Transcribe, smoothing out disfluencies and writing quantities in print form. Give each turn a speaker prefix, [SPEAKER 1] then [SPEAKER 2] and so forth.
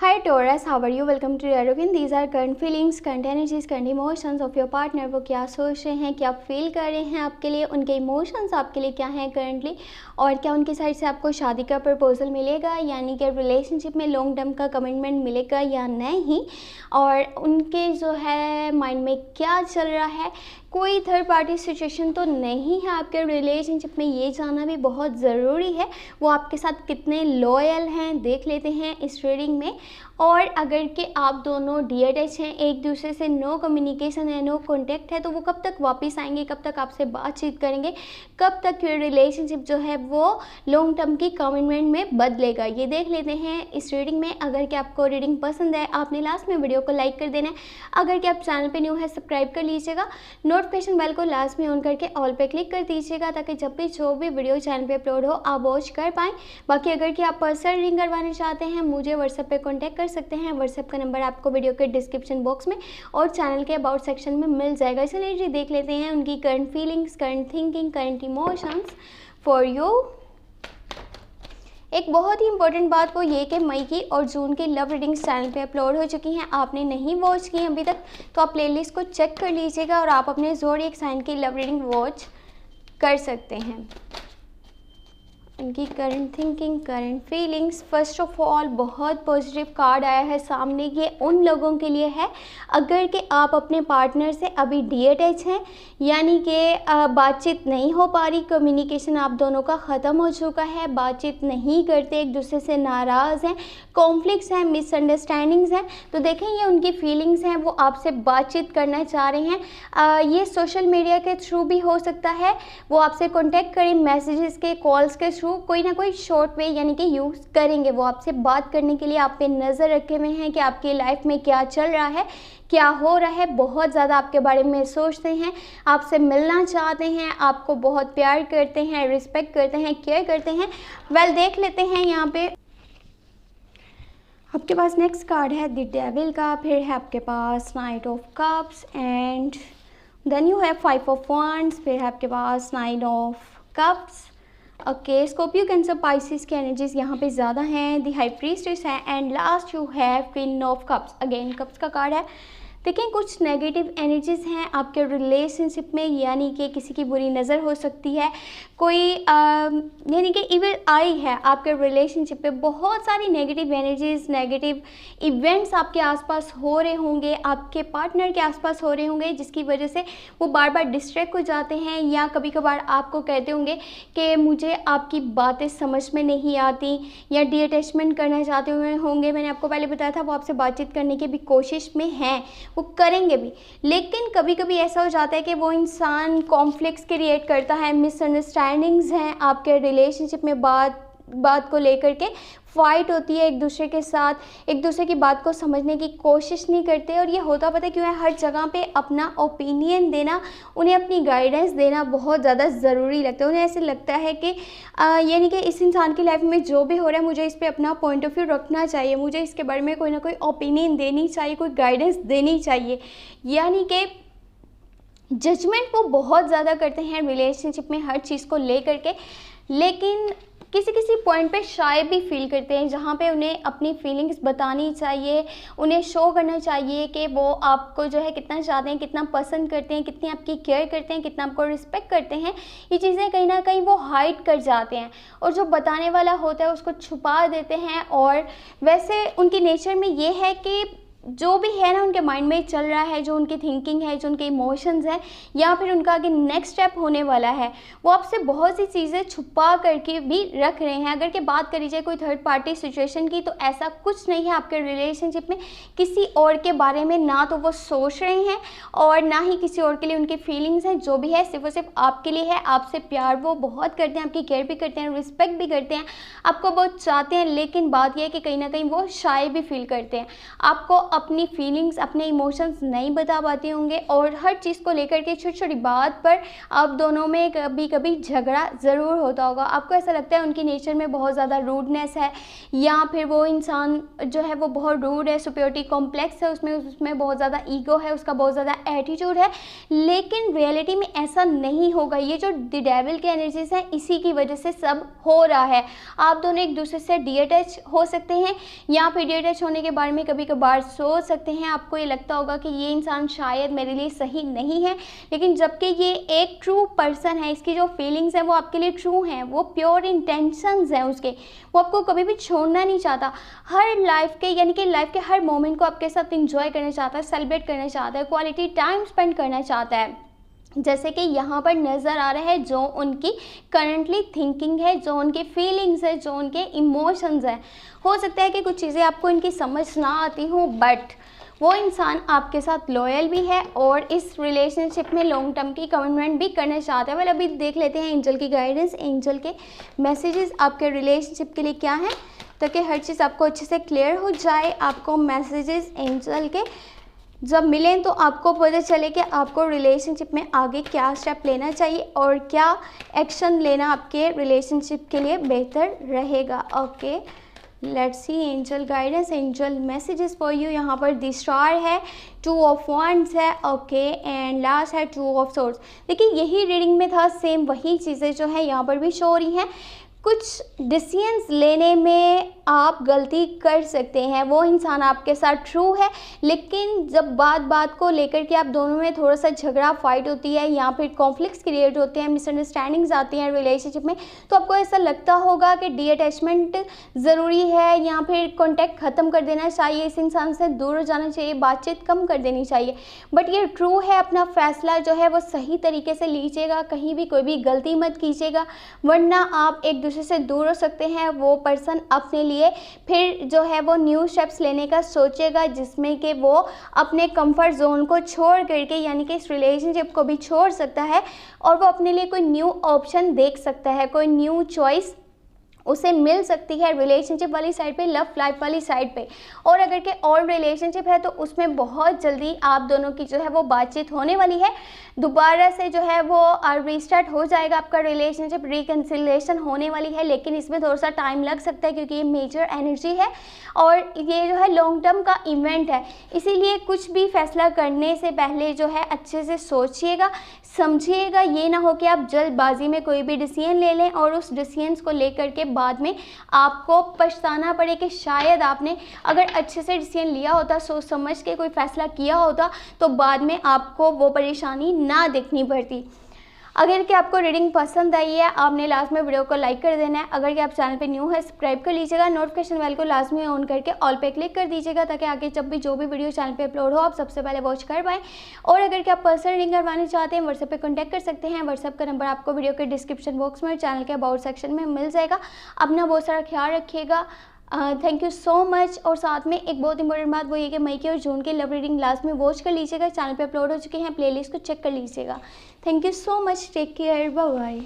[SPEAKER 1] Hi Taurus, how are you? Welcome to your routine. These are current feelings, current energies, current emotions of your partner. वो क्या सोच रहे हैं, क्या feel कर रहे हैं आपके लिए, उनके इमोशंस आपके लिए क्या हैं करंटली, और क्या उनकी साइड से आपको शादी का प्रपोजल मिलेगा, यानी कि रिलेशनशिप में लॉन्ग टर्म का कमिटमेंट मिलेगा या नहीं, और उनके जो है माइंड में क्या चल रहा है, कोई थर्ड पार्टी सिचुएशन तो नहीं है आपके रिलेशनशिप में। ये जानना भी बहुत ज़रूरी है। वो आपके साथ कितने लॉयल हैं देख लेते हैं इस रीडिंग में। और अगर कि आप दोनों डीएटएच हैं, एक दूसरे से नो कम्युनिकेशन है, नो कॉन्टेक्ट है, तो वो कब तक वापस आएंगे, कब तक आपसे बातचीत करेंगे, कब तक ये रिलेशनशिप जो है वो लॉन्ग टर्म की कमिटमेंट में बदलेगा, ये देख लेते हैं इस रीडिंग में। अगर कि आपको रीडिंग पसंद है, आपने लास्ट में वीडियो को लाइक कर देना है। अगर कि आप चैनल पे न्यू है, सब्सक्राइब कर लीजिएगा। नोटिफिकेशन बेल को लास्ट में ऑन करके ऑल पे क्लिक कर दीजिएगा, ताकि जब भी जो भी वीडियो चैनल पे अपलोड हो आप वॉच कर पाएँ। बाकी अगर कि आप पर्सनल रीडिंग करवाना चाहते हैं, मुझे व्हाट्सएप पे कॉन्टैक्ट कर सकते हैं। व्हाट्सएप का नंबर आपको वीडियो के डिस्क्रिप्शन बॉक्स में और चैनल के अबाउट सेक्शन में मिल जाएगा। चलिए जी देख लेते हैं उनकी current feelings, current thinking, current emotions for you. एक बहुत ही इंपॉर्टेंट बात वो ये कि मई की और जून की लव रीडिंग्स चैनल पे अपलोड हो चुकी हैं। आपने नहीं वॉच की अभी तक तो आप प्लेलिस्ट को चेक कर लीजिएगा और आप अपने ज़ोडिएक साइन की लव रीडिंग वॉच कर सकते हैं। उनकी current thinking, current feelings, first of all बहुत पॉजिटिव कार्ड आया है सामने। ये उन लोगों के लिए है अगर कि आप अपने पार्टनर से अभी डीएटएच हैं, यानी कि बातचीत नहीं हो पा रही, कम्युनिकेशन आप दोनों का ख़त्म हो चुका है, बातचीत नहीं करते, एक दूसरे से नाराज़ हैं, कॉन्फ्लिक्ट्स हैं, मिसअंडरस्टैंडिंग्स हैं, तो देखें ये उनकी फीलिंग्स हैं। वो आपसे बातचीत करना चाह रहे हैं। ये सोशल मीडिया के थ्रू भी हो सकता है, वो आपसे कॉन्टेक्ट करें, मैसेजेस के, कॉल्स के थ्रू, कोई ना कोई शॉर्ट वे यानी कि यूज़ करेंगे। वो आपसे बात करने के लिए आप पे नज़र रखे हुए हैं कि आपकी लाइफ में क्या चल रहा है, क्या हो रहा है, बहुत ज़्यादा आपके बारे में सोचते हैं, आपसे मिलना चाहते हैं, आपको बहुत प्यार करते हैं, रिस्पेक्ट करते हैं, केयर करते हैं। वेल देख लेते हैं यहाँ पे आपके पास नेक्स्ट कार्ड है द डेविल का, फिर है आपके पास knight of cups and then you have 5 of wands, फिर है आपके पास 9 of cups. Okay, Scorpio, Cancer, Pisces की एनर्जीज यहाँ पे ज़्यादा हैं। दी हाई प्रीस्टेस है and last you have queen of cups. Again cups का कार्ड है। देखिए कुछ नेगेटिव एनर्जीज हैं आपके रिलेशनशिप में, यानी कि किसी की बुरी नज़र हो सकती है, कोई यानी कि इविल आई है आपके रिलेशनशिप पे। बहुत सारी नेगेटिव एनर्जीज, नेगेटिव इवेंट्स आपके आसपास हो रहे होंगे, आपके पार्टनर के आसपास हो रहे होंगे, जिसकी वजह से वो बार बार डिस्ट्रैक्ट हो जाते हैं, या कभी कभार आपको कहते होंगे कि मुझे आपकी बातें समझ में नहीं आती, या डीअटैचमेंट करना चाहते हुए होंगे। मैंने आपको पहले बताया था वो आपसे बातचीत करने की भी कोशिश में हैं, वो करेंगे भी, लेकिन कभी कभी ऐसा हो जाता है कि वो इंसान कॉन्फ्लिक्ट्स क्रिएट करता है, मिसअंडरस्टैंडिंग्स हैं आपके रिलेशनशिप में, बात को लेकर के फाइट होती है एक दूसरे के साथ, एक दूसरे की बात को समझने की कोशिश नहीं करते। और ये होता पता है क्यों है, हर जगह पे अपना ओपिनियन देना, उन्हें अपनी गाइडेंस देना बहुत ज़्यादा ज़रूरी लगता है। उन्हें ऐसे लगता है कि यानी कि इस इंसान की लाइफ में जो भी हो रहा है मुझे इस पर अपना पॉइंट ऑफ व्यू रखना चाहिए, मुझे इसके बारे में कोई ना कोई ओपिनियन देनी चाहिए, कोई गाइडेंस देनी चाहिए, यानी कि जजमेंट वो बहुत ज़्यादा करते हैं रिलेशनशिप में हर चीज़ को ले करके। लेकिन किसी किसी पॉइंट पे शाय भी फील करते हैं, जहाँ पे उन्हें अपनी फीलिंग्स बतानी चाहिए, उन्हें शो करना चाहिए कि वो आपको जो है कितना चाहते हैं, कितना पसंद करते हैं, कितनी आपकी केयर करते हैं, कितना आपको रिस्पेक्ट करते हैं। ये चीज़ें कहीं ना कहीं वो हाइड कर जाते हैं, और जो बताने वाला होता है उसको छुपा देते हैं। और वैसे उनकी नेचर में ये है कि जो भी है ना उनके माइंड में चल रहा है, जो उनकी थिंकिंग है, जो उनके इमोशंस हैं, या फिर उनका आगे नेक्स्ट स्टेप होने वाला है, वो आपसे बहुत सी चीज़ें छुपा करके भी रख रहे हैं। अगर कि बात करी जाए कोई थर्ड पार्टी सिचुएशन की, तो ऐसा कुछ नहीं है आपके रिलेशनशिप में किसी और के बारे में, ना तो वो सोच रहे हैं और ना ही किसी और के लिए उनकी फीलिंग्स हैं। जो भी है सिर्फ और सिर्फ आपके लिए है, आपसे प्यार वो बहुत करते हैं, आपकी केयर भी करते हैं, रिस्पेक्ट भी करते हैं, आपको बहुत चाहते हैं। लेकिन बात यह है कि कहीं ना कहीं वो शाय भी फील करते हैं, आपको अपनी फीलिंग्स, अपने इमोशंस नहीं बता पाते होंगे और हर चीज़ को लेकर के छोटी छोटी बात पर आप दोनों में कभी कभी झगड़ा ज़रूर होता होगा। आपको ऐसा लगता है उनकी नेचर में बहुत ज़्यादा रूडनेस है, या फिर वो इंसान जो है वो बहुत रूड है, सुपीरियरिटी कॉम्प्लेक्स है, उसमें बहुत ज़्यादा ईगो है, उसका बहुत ज़्यादा एटीट्यूड है। लेकिन रियलिटी में ऐसा नहीं होगा। ये जो द डेविल की एनर्जीज हैं, इसी की वजह से सब हो रहा है। आप दोनों एक दूसरे से डिअटैच हो सकते हैं, या फिर डिअटैच होने के बारे में कभी कभार सोच सकते हैं। आपको ये लगता होगा कि ये इंसान शायद मेरे लिए सही नहीं है, लेकिन जबकि ये एक ट्रू पर्सन है, इसकी जो फीलिंग्स हैं वो आपके लिए ट्रू हैं, वो प्योर इंटेंशंस हैं उसके, वो आपको कभी भी छोड़ना नहीं चाहता। हर लाइफ के यानी कि लाइफ के हर मोमेंट को आपके साथ इंजॉय करना चाहता है, सेलिब्रेट करना चाहता है, क्वालिटी टाइम स्पेंड करना चाहता है, जैसे कि यहाँ पर नज़र आ रहा है। जो उनकी करंटली थिंकिंग है, जो उनकी फीलिंग्स है, जो उनके इमोशंस हैं। हो सकता है कि कुछ चीज़ें आपको इनकी समझ ना आती हों, बट वो इंसान आपके साथ लॉयल भी है और इस रिलेशनशिप में लॉन्ग टर्म की कमिटमेंट भी करना चाहता है। वेल, अभी देख लेते हैं एंजल की गाइडेंस, एंजल के मैसेजेस आपके रिलेशनशिप के लिए क्या हैं, ताकि हर चीज़ आपको अच्छे से क्लियर हो जाए। आपको मैसेजेस एंजल के जब मिलें तो आपको पता चले कि आपको रिलेशनशिप में आगे क्या स्टेप लेना चाहिए और क्या एक्शन लेना आपके रिलेशनशिप के लिए बेहतर रहेगा। Okay, let's see angel guidance, angel messages for you. यहाँ पर द स्टार है, 2 ऑफ वांड्स है, ओके, एंड लास्ट है 2 ऑफ सोर्ड्स। देखिए, यही रीडिंग में था, सेम वही चीज़ें जो है यहाँ पर भी शो हो रही हैं। कुछ डिसीजंस लेने में आप गलती कर सकते हैं, वो इंसान आपके साथ ट्रू है, लेकिन जब बात को लेकर के आप दोनों में थोड़ा सा झगड़ा फाइट होती है, या फिर कॉन्फ्लिक्ट्स क्रिएट होते हैं, मिसअंडरस्टैंडिंग्स आती हैं रिलेशनशिप में, तो आपको ऐसा लगता होगा कि डीअटैचमेंट ज़रूरी है, या फिर कॉन्टैक्ट ख़त्म कर देना चाहिए, इस इंसान से दूर हो जाना चाहिए, बातचीत कम कर देनी चाहिए। बट ये ट्रू है, अपना फैसला जो है वो सही तरीके से लीजिएगा, कहीं भी कोई भी गलती मत कीजिएगा, वरना आप एक दूसरे से दूर हो सकते हैं। वो पर्सन अपने लिए फिर जो है वो न्यू स्टेप्स लेने का सोचेगा, जिसमें कि वो अपने कंफर्ट जोन को छोड़ करके, यानी कि इस रिलेशनशिप को भी छोड़ सकता है, और वो अपने लिए कोई न्यू ऑप्शन देख सकता है, कोई न्यू चॉइस उसे मिल सकती है रिलेशनशिप वाली साइड पे, लव लाइफ वाली साइड पे। और अगर के और रिलेशनशिप है तो उसमें बहुत जल्दी आप दोनों की जो है वो बातचीत होने वाली है, दोबारा से जो है वो रीस्टार्ट हो जाएगा आपका रिलेशनशिप, रिकन्सिलिएशन होने वाली है। लेकिन इसमें थोड़ा सा टाइम लग सकता है, क्योंकि ये मेजर एनर्जी है और ये जो है लॉन्ग टर्म का इवेंट है। इसीलिए कुछ भी फैसला करने से पहले जो है अच्छे से सोचिएगा, समझिएगा। ये ना हो कि आप जल्दबाजी में कोई भी डिसीजन ले लें और उस डिसीजन को लेकर के बाद में आपको पछताना पड़े कि शायद आपने अगर अच्छे से डिसीजन लिया होता, सोच समझ के कोई फैसला किया होता, तो बाद में आपको वो परेशानी ना देखनी पड़ती। अगर कि आपको रीडिंग पसंद आई है, आपने लास्ट में वीडियो को लाइक कर देना है। अगर कि आप चैनल पे न्यू है, सब्सक्राइब कर लीजिएगा, नोटिफिकेशन बेल को लास्ट में ऑन करके ऑल पे क्लिक कर दीजिएगा, ताकि आगे जब भी जो भी वीडियो चैनल पे अपलोड हो आप सबसे पहले वॉच कर पाएँ। और अगर कि आप पर्सनल रीडिंग करवाना चाहते हैं, व्हाट्सएप पे कॉन्टैक्ट कर सकते हैं। व्हाट्सएप का नंबर आपको वीडियो के डिस्क्रिप्शन बॉक्स में, चैनल के अबाउट सेक्शन में मिल जाएगा। अपना बहुत सारा ख्याल रखिएगा। Thank you so much. और साथ में एक बहुत इंपॉर्टेंट बात वो ये कि मई के और जून के लव रीडिंग लास्ट में वॉच कर लीजिएगा, चैनल पे अपलोड हो चुके हैं, प्लेलिस्ट को चेक कर लीजिएगा। Thank you so much, take care, bye bye.